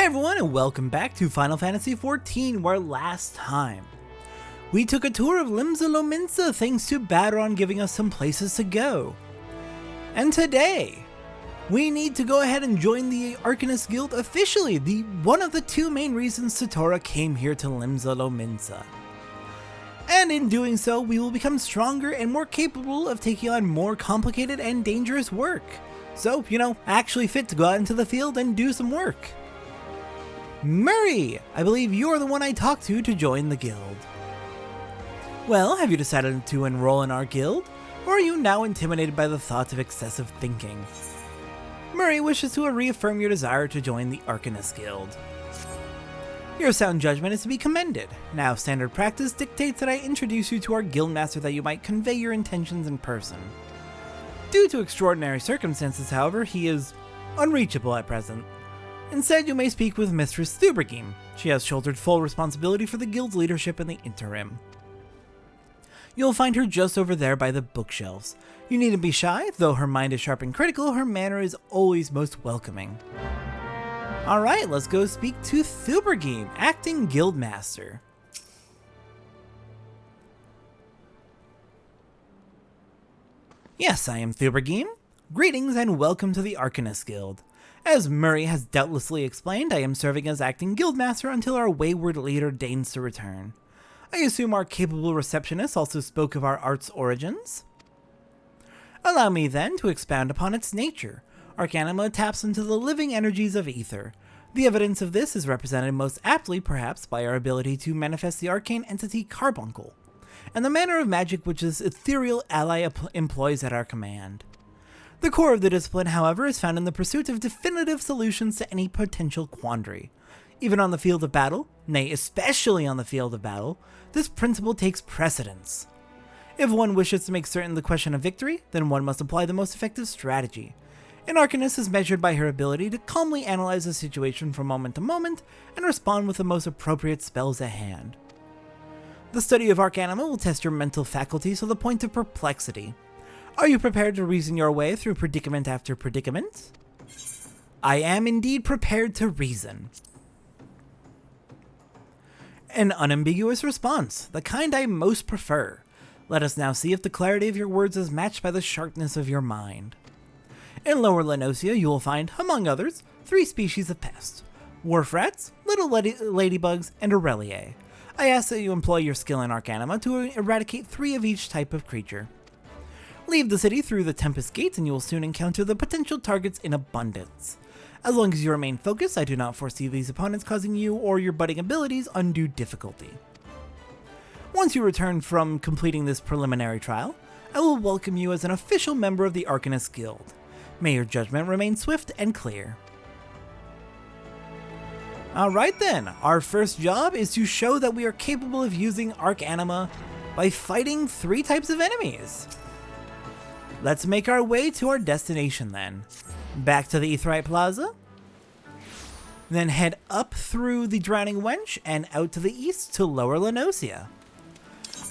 Hi everyone and welcome back to Final Fantasy XIV, where last time we took a tour of Limsa Lominsa thanks to Baderon giving us some places to go. And today, we need to go ahead and join the Arcanist Guild officially, one of the two main reasons Satora came here to Limsa Lominsa. And in doing so, we will become stronger and more capable of taking on more complicated and dangerous work. So, actually fit to go out into the field and do some work. Murray, I believe you're the one I talked to join the guild. Well, have you decided to enroll in our guild, or are you now intimidated by the thought of excessive thinking? Murray wishes to reaffirm your desire to join the Arcanist Guild. Your sound judgment is to be commended. Now, standard practice dictates that I introduce you to our guildmaster that you might convey your intentions in person. Due to extraordinary circumstances, however, he is unreachable at present. Instead, you may speak with Mistress Thubergheim. She has shouldered full responsibility for the guild's leadership in the interim. You'll find her just over there by the bookshelves. You needn't be shy, though her mind is sharp and critical, her manner is always most welcoming. Alright, let's go speak to Thubergheim, acting guildmaster. Yes, I am Thubergheim. Greetings and welcome to the Arcanist Guild. As Murray has doubtlessly explained, I am serving as acting guildmaster until our wayward leader deigns to return. I assume our capable receptionist also spoke of our art's origins? Allow me then to expound upon its nature. Arcanima taps into the living energies of ether. The evidence of this is represented most aptly, perhaps, by our ability to manifest the arcane entity Carbuncle, and the manner of magic which this ethereal ally employs at our command. The core of the discipline, however, is found in the pursuit of definitive solutions to any potential quandary. Even on the field of battle, nay, especially on the field of battle, this principle takes precedence. If one wishes to make certain the question of victory, then one must apply the most effective strategy. An Arcanist is measured by her ability to calmly analyze a situation from moment to moment and respond with the most appropriate spells at hand. The study of Arcanima will test your mental faculties to the point of perplexity. Are you prepared to reason your way through predicament after predicament? I am indeed prepared to reason. An unambiguous response, the kind I most prefer. Let us now see if the clarity of your words is matched by the sharpness of your mind. In Lower Lenosia, you will find, among others, 3 species of pests: wharf rats, little ladybugs, and Aurelie. I ask that you employ your skill in Arcanima to eradicate 3 of each type of creature. Leave the city through the Tempest Gates and you will soon encounter the potential targets in abundance. As long as you remain focused, I do not foresee these opponents causing you or your budding abilities undue difficulty. Once you return from completing this preliminary trial, I will welcome you as an official member of the Arcanist Guild. May your judgment remain swift and clear. Alright then, our first job is to show that we are capable of using Arcanima by fighting 3 types of enemies. Let's make our way to our destination then. Back to the Aetheryte Plaza. Then head up through the Drowning Wench and out to the east to Lower Lenosia.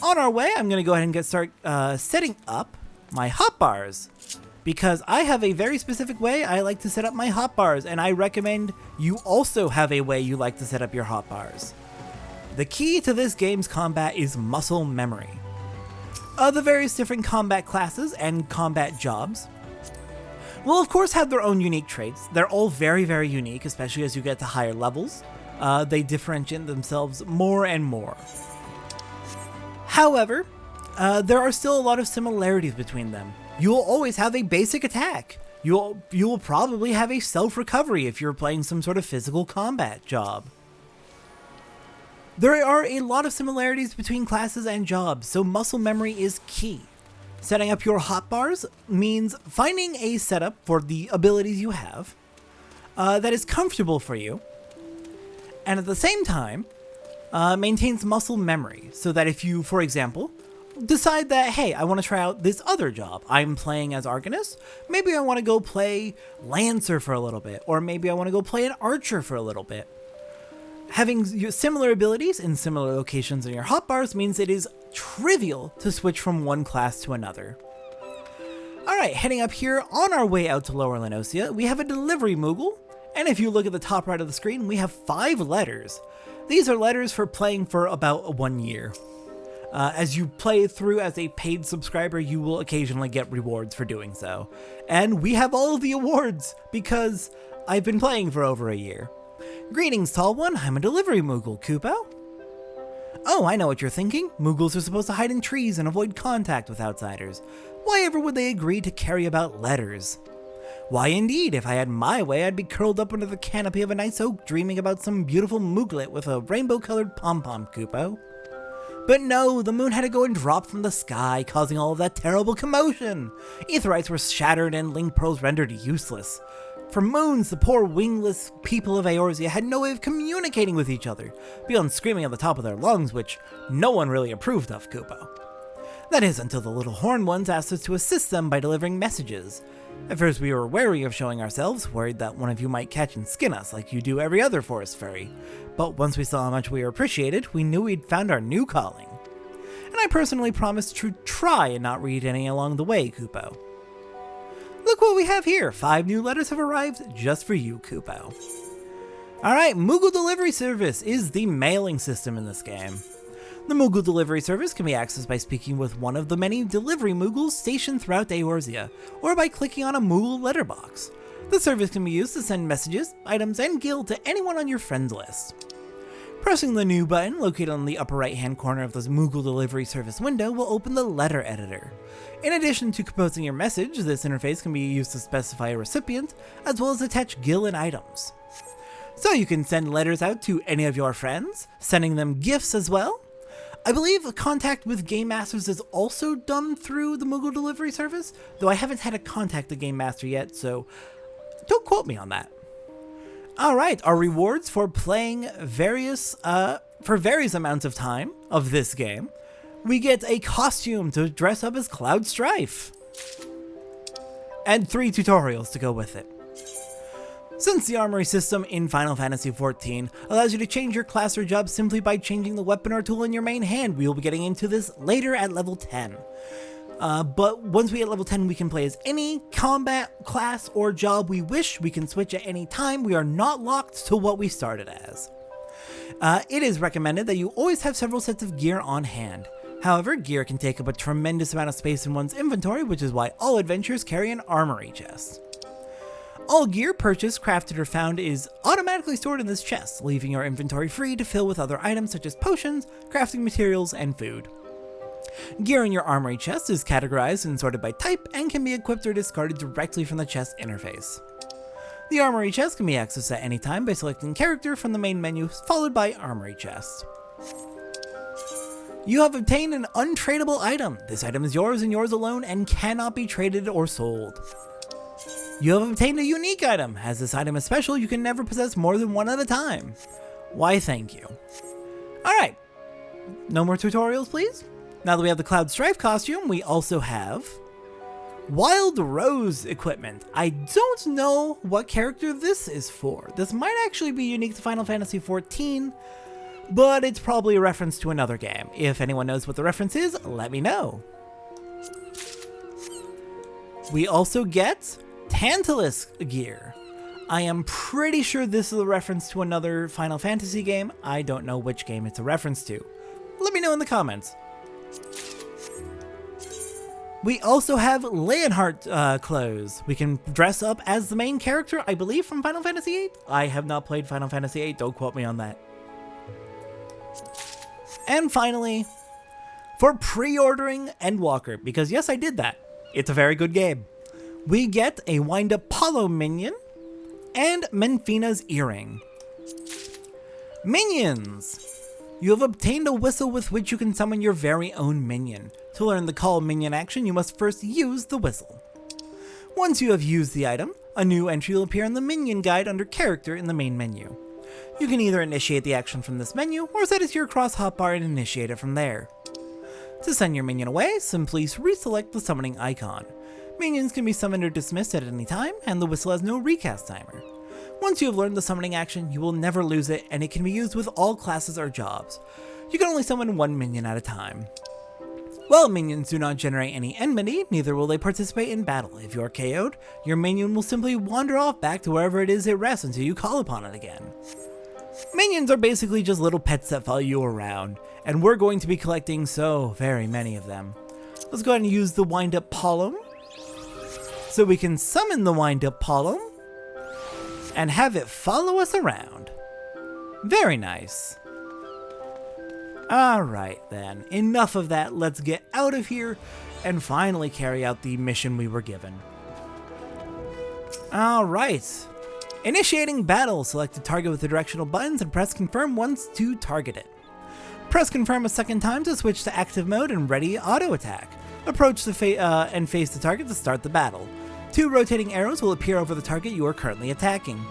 On our way, I'm going to go ahead and start setting up my hotbars, because I have a very specific way I like to set up my hotbars, and I recommend you also have a way you like to set up your hotbars. The key to this game's combat is muscle memory. The various different combat classes and combat jobs will of course have their own unique traits. They're all very, very unique, especially as you get to higher levels. They differentiate themselves more and more. However, there are still a lot of similarities between them. You will always have a basic attack. You will probably have a self-recovery if you're playing some sort of physical combat job. There are a lot of similarities between classes and jobs, so muscle memory is key. Setting up your hotbars means finding a setup for the abilities you have that is comfortable for you, and at the same time maintains muscle memory, so that if you, for example, decide that, hey, I want to try out this other job. I'm playing as Arcanist. Maybe I want to go play Lancer for a little bit, or maybe I want to go play an Archer for a little bit. Having similar abilities in similar locations in your hotbars means it is trivial to switch from one class to another. Alright, heading up here on our way out to Lower Lenosia, we have a delivery Moogle, And if you look at the top right of the screen, we have 5 letters. These are letters for playing for about 1 year. As you play through as a paid subscriber, you will occasionally get rewards for doing so. And we have all of the awards because I've been playing for over a year. Greetings, Tall One. I'm a delivery Moogle, Kupo. Oh, I know what you're thinking. Moogles are supposed to hide in trees and avoid contact with outsiders. Why ever would they agree to carry about letters? Why indeed, if I had my way, I'd be curled up under the canopy of a nice oak dreaming about some beautiful mooglet with a rainbow-colored pom-pom, Kupo. But no, the moon had to go and drop from the sky, causing all of that terrible commotion. Aetherites were shattered and link pearls rendered useless. For moons, the poor wingless people of Eorzea had no way of communicating with each other, beyond screaming at the top of their lungs, which no one really approved of, Kupo. That is, until the little horn ones asked us to assist them by delivering messages. At first we were wary of showing ourselves, worried that one of you might catch and skin us like you do every other forest fairy. But once we saw how much we were appreciated, we knew we'd found our new calling. And I personally promised to try and not read any along the way, Kupo. Look what we have here! 5 new letters have arrived just for you, Kupo. Alright, Moogle Delivery Service is the mailing system in this game. The Moogle Delivery Service can be accessed by speaking with one of the many delivery Moogles stationed throughout Eorzea, or by clicking on a Moogle letterbox. The service can be used to send messages, items, and guild to anyone on your friends list. Pressing the New button located on the upper right hand corner of the Moogle Delivery Service window will open the letter editor. In addition to composing your message, this interface can be used to specify a recipient, as well as attach guild and items. So you can send letters out to any of your friends, sending them gifts as well. I believe contact with Game Masters is also done through the Moogle Delivery Service, though I haven't had to contact the Game Master yet, so don't quote me on that. Alright, our rewards for playing various amounts of time of this game. We get a costume to dress up as Cloud Strife. And 3 tutorials to go with it. Since the armory system in Final Fantasy XIV allows you to change your class or job simply by changing the weapon or tool in your main hand, we will be getting into this later at level 10. But once we hit level 10, we can play as any combat class or job we wish. We can switch at any time. We are not locked to what we started as. It is recommended that you always have several sets of gear on hand. However, gear can take up a tremendous amount of space in one's inventory, which is why all adventurers carry an armory chest. All gear purchased, crafted, or found is automatically stored in this chest, leaving your inventory free to fill with other items such as potions, crafting materials, and food. Gear in your armory chest is categorized and sorted by type and can be equipped or discarded directly from the chest interface. The armory chest can be accessed at any time by selecting character from the main menu, followed by armory chest. You have obtained an untradeable item. This item is yours and yours alone and cannot be traded or sold. You have obtained a unique item. As this item is special, you can never possess more than one at a time. Why, thank you. Alright, no more tutorials, please? Now that we have the Cloud Strife costume, we also have Wild Rose equipment. I don't know what character this is for. This might actually be unique to Final Fantasy XIV, but it's probably a reference to another game. If anyone knows what the reference is, let me know. We also get Tantalus gear. I am pretty sure this is a reference to another Final Fantasy game. I don't know which game it's a reference to. Let me know in the comments. We also have Leonhardt clothes. We can dress up as the main character, I believe, from Final Fantasy VIII. I have not played Final Fantasy VIII, don't quote me on that. And finally, for pre-ordering Endwalker, because yes, I did that. It's a very good game. We get a Wind-Up Polo minion and Menfina's earring. Minions! You have obtained a whistle with which you can summon your very own minion. To learn the call minion action, you must first use the whistle. Once you have used the item, a new entry will appear in the minion guide under character in the main menu. You can either initiate the action from this menu, or set it to your cross hotbar and initiate it from there. To send your minion away, simply reselect the summoning icon. Minions can be summoned or dismissed at any time, and the whistle has no recast timer. Once you have learned the summoning action, you will never lose it, and it can be used with all classes or jobs. You can only summon one minion at a time. While minions do not generate any enmity, neither will they participate in battle. If you are KO'd, your minion will simply wander off back to wherever it is it rests until you call upon it again. Minions are basically just little pets that follow you around, and we're going to be collecting so very many of them. Let's go ahead and use the wind-up Polem, so we can summon the wind-up Polem, and have it follow us around. Very nice. Alright then, enough of that, let's get out of here and finally carry out the mission we were given. Alright. Initiating battle, select a target with the directional buttons and press confirm once to target it. Press confirm a second time to switch to active mode and ready auto attack. Approach and face the target to start the battle. 2 rotating arrows will appear over the target you are currently attacking.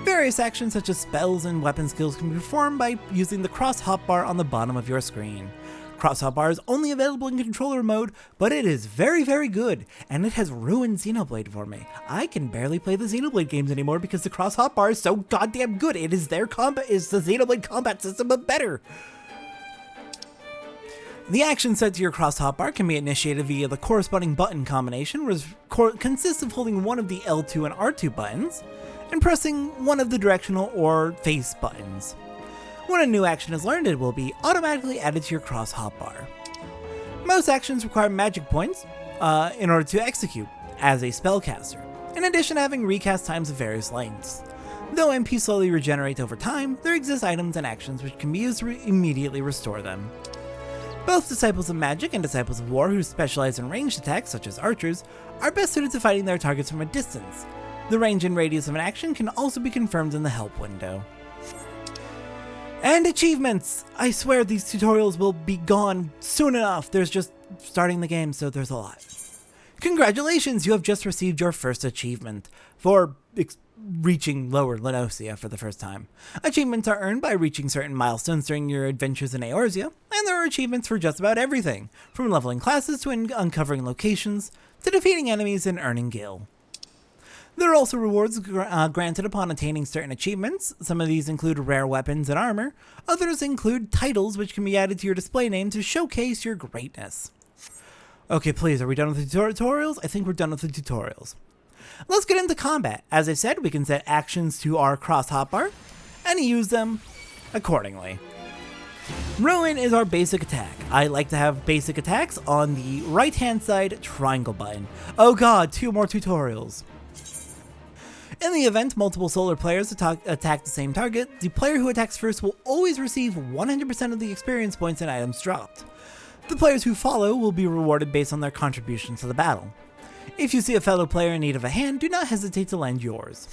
Various actions such as spells and weapon skills can be performed by using the cross hotbar on the bottom of your screen. Cross hotbar is only available in controller mode, but it is very good, and it has ruined Xenoblade for me. I can barely play the Xenoblade games anymore because the cross hotbar is so goddamn good. It is their combat, is the Xenoblade combat system, but better. The action set to your cross hotbar can be initiated via the corresponding button combination, which consists of holding one of the L2 and R2 buttons, and pressing one of the directional or face buttons. When a new action is learned, it will be automatically added to your cross hotbar. Most actions require magic points in order to execute as a spellcaster, in addition to having recast times of various lengths. Though MP slowly regenerate over time, there exist items and actions which can be used to immediately restore them. Both Disciples of Magic and Disciples of War, who specialize in ranged attacks such as archers, are best suited to fighting their targets from a distance. The range and radius of an action can also be confirmed in the help window. And achievements! I swear these tutorials will be gone soon enough. There's just starting the game, so there's a lot. Congratulations, you have just received your first achievement for reaching Lower Lenosia for the first time. Achievements are earned by reaching certain milestones during your adventures in Eorzea, and there are achievements for just about everything, from leveling classes to uncovering locations, to defeating enemies and earning gil. There are also rewards granted upon attaining certain achievements. Some of these include rare weapons and armor. Others include titles which can be added to your display name to showcase your greatness. Okay, please, are we done with the tutorials? I think we're done with the tutorials. Let's get into combat. As I said, we can set actions to our cross hotbar and use them accordingly. Ruin is our basic attack. I like to have basic attacks on the right hand side triangle button. Oh god, 2 more tutorials. In the event multiple solar players attack the same target, the player who attacks first will always receive 100% of the experience points and items dropped. The players who follow will be rewarded based on their contribution to the battle. If you see a fellow player in need of a hand, do not hesitate to lend yours.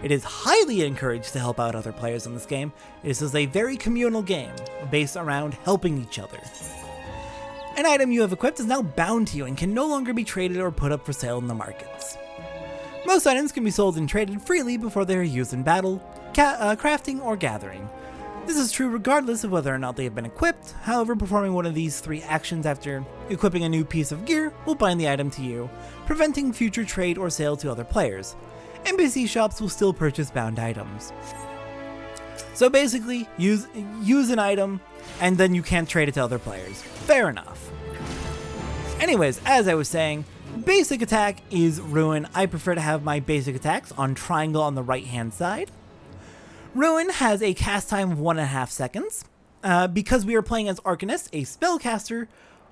It is highly encouraged to help out other players in this game. This is a very communal game, based around helping each other. An item you have equipped is now bound to you and can no longer be traded or put up for sale in the markets. Most items can be sold and traded freely before they are used in battle, crafting, or gathering. This is true regardless of whether or not they have been equipped. However, performing one of these 3 actions after equipping a new piece of gear will bind the item to you, preventing future trade or sale to other players. NPC shops will still purchase bound items. So basically, use an item and then you can't trade it to other players. Fair enough. Anyways, as I was saying, basic attack is Ruin. I prefer to have my basic attacks on triangle on the right hand side. Ruin has a cast time of 1.5 seconds. Because we are playing as Arcanist, a spellcaster,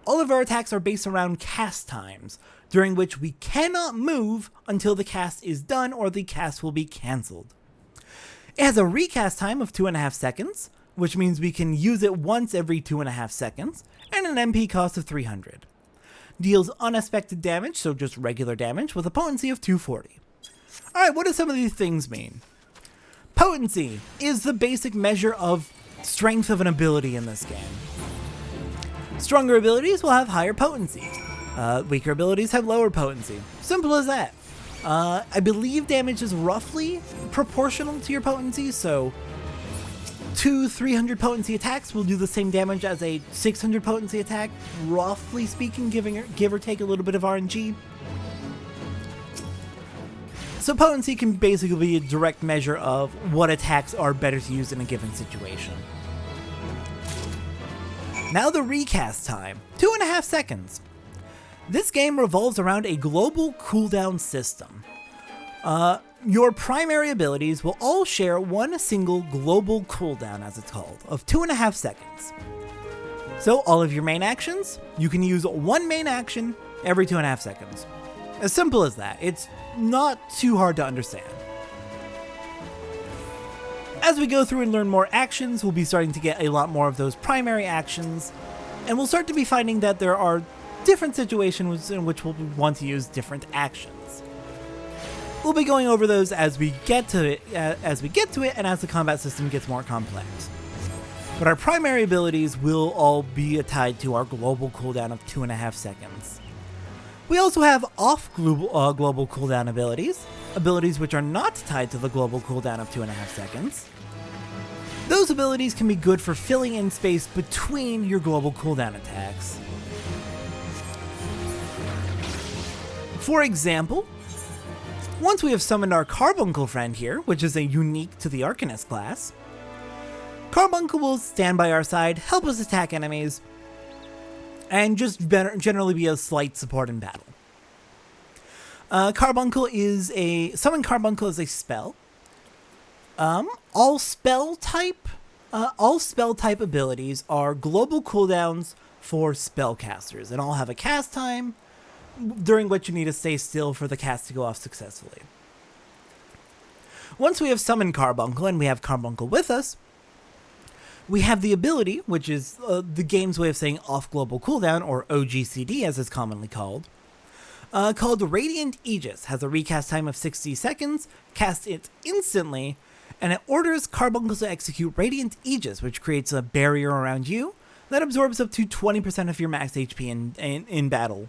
all of our attacks are based around cast times, during which we cannot move until the cast is done or the cast will be cancelled. It has a recast time of 2.5 seconds, which means we can use it once every 2.5 seconds, and an MP cost of 300. Deals unexpected damage, so just regular damage, with a potency of 240. Alright, what do some of these things mean? Potency is the basic measure of strength of an ability in this game. Stronger abilities will have higher potency. Weaker abilities have lower potency. Simple as that. I believe damage is roughly proportional to your potency, so 300 potency attacks will do the same damage as a 600 potency attack, roughly speaking, give or take a little bit of RNG. So potency can basically be a direct measure of what attacks are better to use in a given situation. Now the recast time, 2.5 seconds. This game revolves around a global cooldown system. Your primary abilities will all share one single global cooldown, as it's called, of 2.5 seconds. So all of your main actions, you can use one main action every 2.5 seconds. As simple as that. It's not too hard to understand. As we go through and learn more actions, we'll be starting to get a lot more of those primary actions, and we'll start to be finding that there are different situations in which we'll want to use different actions. We'll be going over those as we get to it, and as the combat system gets more complex. But our primary abilities will all be tied to our global cooldown of 2.5 seconds. We also have global cooldown abilities which are not tied to the global cooldown of 2.5 seconds. Those abilities can be good for filling in space between your global cooldown attacks. For example, once we have summoned our Carbuncle friend here, which is a unique to the Arcanist class, Carbuncle will stand by our side, help us attack enemies, and just generally be a slight support in battle. Summon Carbuncle is a spell. All spell type abilities are global cooldowns for spellcasters, and all have a cast time during which you need to stay still for the cast to go off successfully. Once we have summoned Carbuncle and we have Carbuncle with us, we have the ability, which is the game's way of saying off global cooldown, or OGCD as it's commonly called Radiant Aegis. Has a recast time of 60 seconds, cast it instantly, and it orders Carbuncle to execute Radiant Aegis, which creates a barrier around you that absorbs up to 20% of your max HP in battle.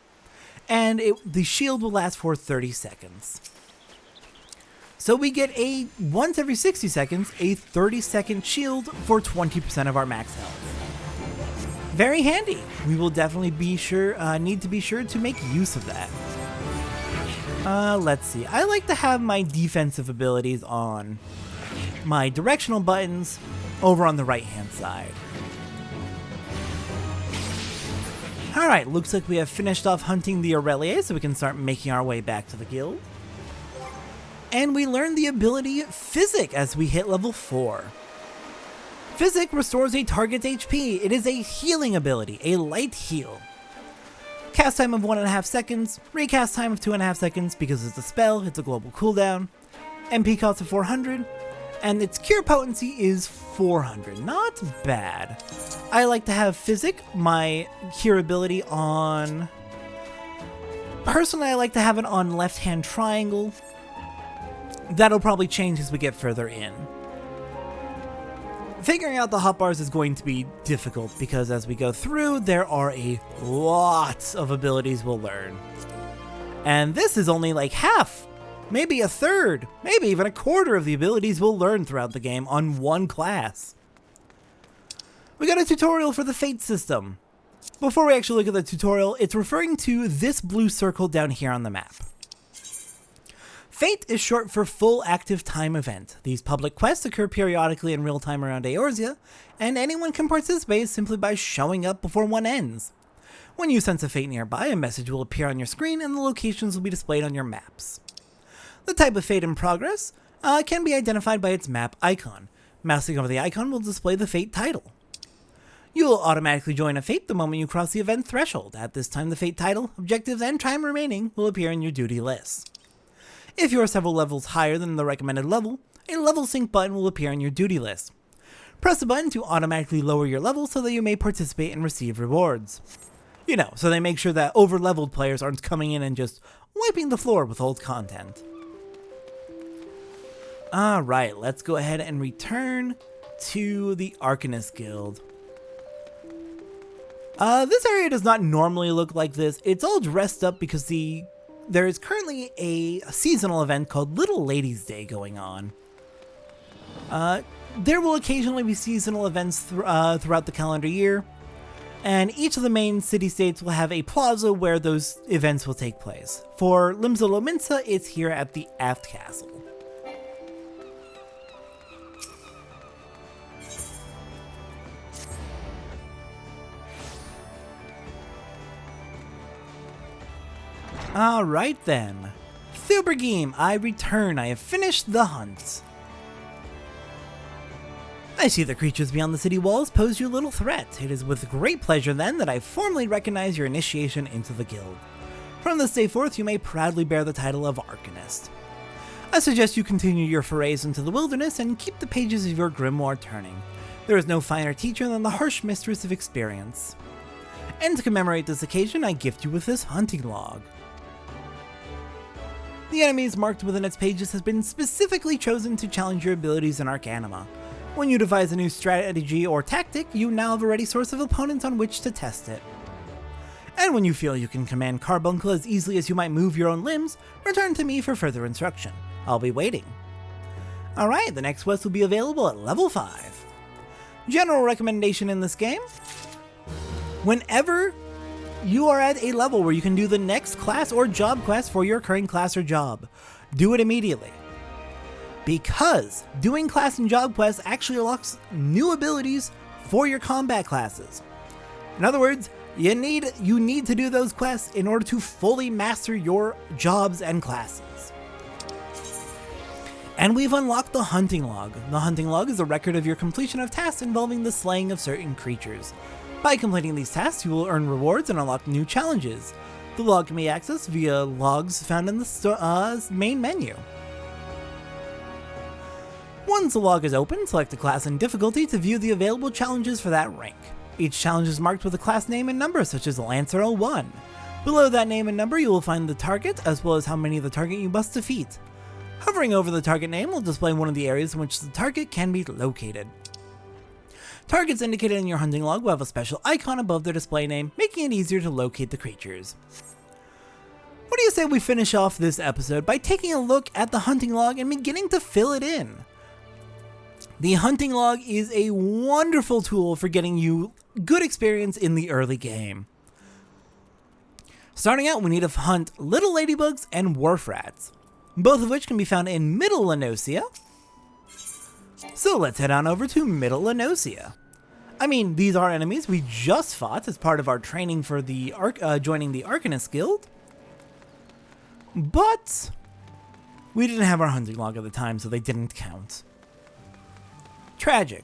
And the shield will last for 30 seconds. So we get once every 60 seconds, a 30-second shield for 20% of our max health. Very handy. We will definitely need to be sure to make use of that. Let's see. I like to have my defensive abilities on my directional buttons over on the right-hand side. Alright, looks like we have finished off hunting the Aurelie, so we can start making our way back to the guild. And we learn the ability Physic as we hit level 4. Physic restores a target's HP. It is a healing ability, a light heal. Cast time of 1.5 seconds, recast time of 2.5 seconds because it's a spell, it's a global cooldown, MP cost of 400, and its cure potency is 400. Not bad. I like to have Physic, my cure ability, on... Personally, I like to have it on left-hand triangle. That'll probably change as we get further in. Figuring out the hotbars is going to be difficult because as we go through, there are a lot of abilities we'll learn. And this is only like half, maybe a third, maybe even a quarter of the abilities we'll learn throughout the game on one class. We got a tutorial for the Fate system. Before we actually look at the tutorial, it's referring to this blue circle down here on the map. Fate is short for Full Active Time Event. These public quests occur periodically in real time around Eorzea, and anyone can participate simply by showing up before one ends. When you sense a Fate nearby, a message will appear on your screen and the locations will be displayed on your maps. The type of Fate in progress can be identified by its map icon. Mousing over the icon will display the Fate title. You will automatically join a Fate the moment you cross the event threshold. At this time, the Fate title, objectives, and time remaining will appear in your duty list. If you are several levels higher than the recommended level, a level sync button will appear in your duty list. Press the button to automatically lower your level so that you may participate and receive rewards. You know, so they make sure that over-leveled players aren't coming in and just wiping the floor with old content. Alright, let's go ahead and return to the Arcanist Guild. This area does not normally look like this. It's all dressed up because there is currently a seasonal event called Little Ladies' Day going on. There will occasionally be seasonal events throughout the calendar year, and each of the main city-states will have a plaza where those events will take place. For Limsa Lominsa, it's here at the Aft Castle. Alright then. Thubergeme, I return. I have finished the hunt. I see the creatures beyond the city walls pose you little threat. It is with great pleasure then that I formally recognize your initiation into the guild. From this day forth, you may proudly bear the title of Arcanist. I suggest you continue your forays into the wilderness and keep the pages of your grimoire turning. There is no finer teacher than the harsh mistress of experience. And to commemorate this occasion, I gift you with this hunting log. The enemies marked within its pages has been specifically chosen to challenge your abilities in Arcanima. When you devise a new strategy or tactic, you now have a ready source of opponents on which to test it. And when you feel you can command Carbuncle as easily as you might move your own limbs, return to me for further instruction. I'll be waiting. Alright, the next quest will be available at level 5. General recommendation in this game: whenever you are at a level where you can do the next class or job quest for your current class or job, do it immediately. Because doing class and job quests actually unlocks new abilities for your combat classes. In other words, you need to do those quests in order to fully master your jobs and classes. And we've unlocked the Hunting Log. The Hunting Log is a record of your completion of tasks involving the slaying of certain creatures. By completing these tasks, you will earn rewards and unlock new challenges. The log can be accessed via logs found in the main menu. Once the log is open, select the class and difficulty to view the available challenges for that rank. Each challenge is marked with a class name and number, such as Lancer 01. Below that name and number, you will find the target, as well as how many of the target you must defeat. Hovering over the target name will display one of the areas in which the target can be located. Targets indicated in your hunting log will have a special icon above their display name, making it easier to locate the creatures. What do you say we finish off this episode by taking a look at the hunting log and beginning to fill it in? The hunting log is a wonderful tool for getting you good experience in the early game. Starting out, we need to hunt little ladybugs and wharf rats, both of which can be found in Middle Lenosia. So let's head on over to Middle Lenosia. I mean, these are enemies we just fought as part of our training for the joining the Arcanist Guild. But we didn't have our hunting log at the time, so they didn't count. Tragic.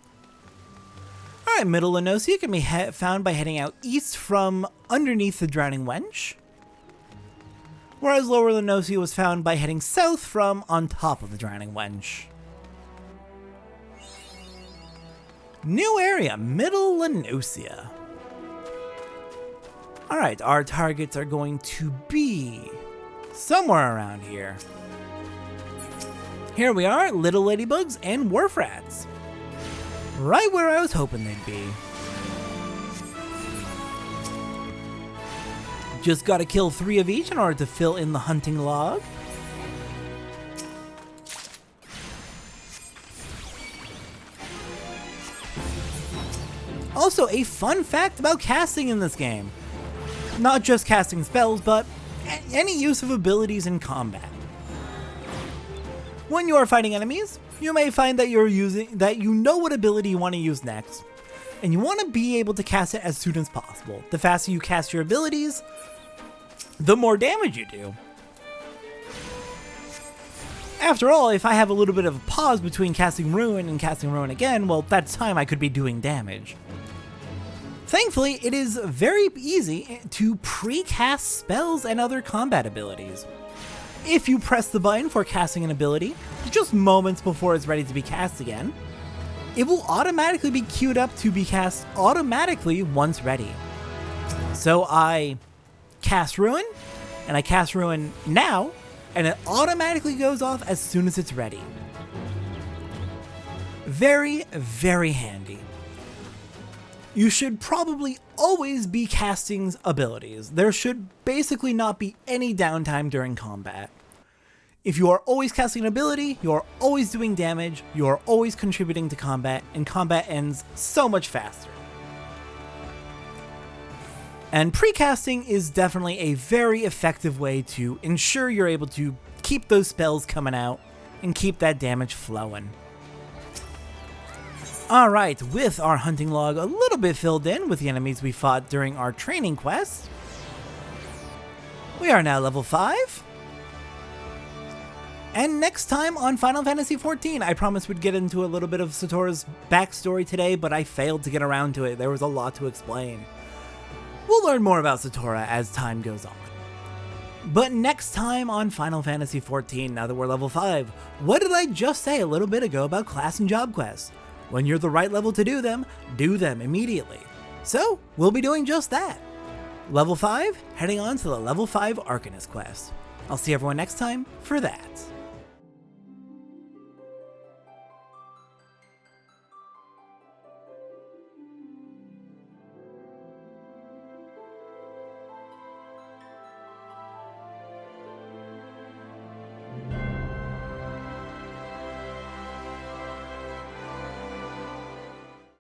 Alright, Middle Lenosia can be found by heading out east from underneath the Drowning Wench, whereas Lower Lenosia was found by heading south from on top of the Drowning Wench. New area, Middle Lenosia. Alright, our targets are going to be somewhere around here. Here we are, little ladybugs and wharf rats. Right where I was hoping they'd be. Just gotta kill 3 of each in order to fill in the hunting log. Also, a fun fact about casting in this game. Not just casting spells, but any use of abilities in combat. When you are fighting enemies, you may find that you know what ability you want to use next, and you want to be able to cast it as soon as possible. The faster you cast your abilities, the more damage you do. After all, if I have a little bit of a pause between casting Ruin and casting Ruin again, well, that's time I could be doing damage. Thankfully, it is very easy to pre-cast spells and other combat abilities. If you press the button for casting an ability, just moments before it's ready to be cast again, it will automatically be queued up to be cast automatically once ready. So I cast Ruin, and I cast Ruin now, and it automatically goes off as soon as it's ready. Very, very handy. You should probably always be casting abilities. There should basically not be any downtime during combat. If you are always casting an ability, you are always doing damage, you are always contributing to combat, and combat ends so much faster. And precasting is definitely a very effective way to ensure you're able to keep those spells coming out and keep that damage flowing. Alright, with our hunting log a little bit filled in with the enemies we fought during our training quest, We are now level 5. And next time on Final Fantasy XIV, I promised we'd get into a little bit of Satora's backstory today, but I failed to get around to it. There was a lot to explain. We'll learn more about Satora as time goes on. But next time on Final Fantasy XIV, now that we're level 5, what did I just say a little bit ago about class and job quests? When you're the right level to do them immediately. So, we'll be doing just that. Level 5, heading on to the level 5 Arcanist quest. I'll see everyone next time for that.